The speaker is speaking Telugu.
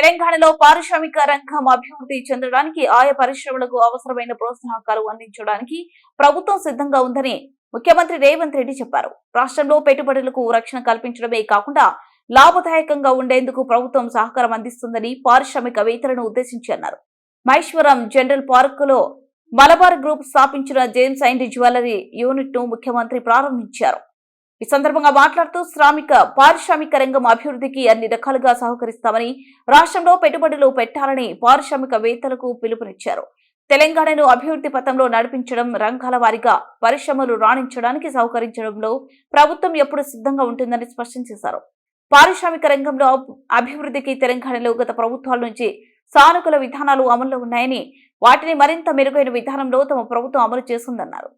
తెలంగాణలో పారిశ్రామిక రంగం అభివృద్ధి చెందడానికి ఆయా పరిశ్రమలకు అవసరమైన ప్రోత్సాహకాలు అందించడానికి ప్రభుత్వం సిద్ధంగా ఉందని ముఖ్యమంత్రి రేవంత్ రెడ్డి చెప్పారు. రాష్ట్రంలో పెట్టుబడులకు రక్షణ కల్పించడమే కాకుండా లాభదాయకంగా ఉండేందుకు ప్రభుత్వం సహకారం అందిస్తుందని పారిశ్రామికవేత్తలను ఉద్దేశించి అన్నారు. మహేశ్వరం జనరల్ పార్క్ లో మలబార్ గ్రూప్ స్థాపించిన జేమ్స్ అండ్ జ్యువెలరీ యూనిట్ ను ముఖ్యమంత్రి ప్రారంభించారు. ఈ సందర్భంగా మాట్లాడుతూ పారిశ్రామిక రంగం అభివృద్ధికి అన్ని రకాలుగా సహకరిస్తామని, రాష్ట్రంలో పెట్టుబడులు పెట్టాలని పారిశ్రామికవేత్తలకు పిలుపునిచ్చారు. తెలంగాణను అభివృద్ధి పథంలో నడిపించడం, రంగాల వారీగా పరిశ్రమలు రాణించడానికి సహకరించడంలో ప్రభుత్వం ఎప్పుడు సిద్ధంగా ఉంటుందని స్పష్టం చేశారు. పారిశ్రామిక రంగంలో అభివృద్ధికి తెలంగాణలో గత ప్రభుత్వాల నుంచి సానుకూల విధానాలు అమల్లో ఉన్నాయని, వాటిని మరింత మెరుగైన విధానంలో తమ ప్రభుత్వం అమలు చేస్తుందన్నారు.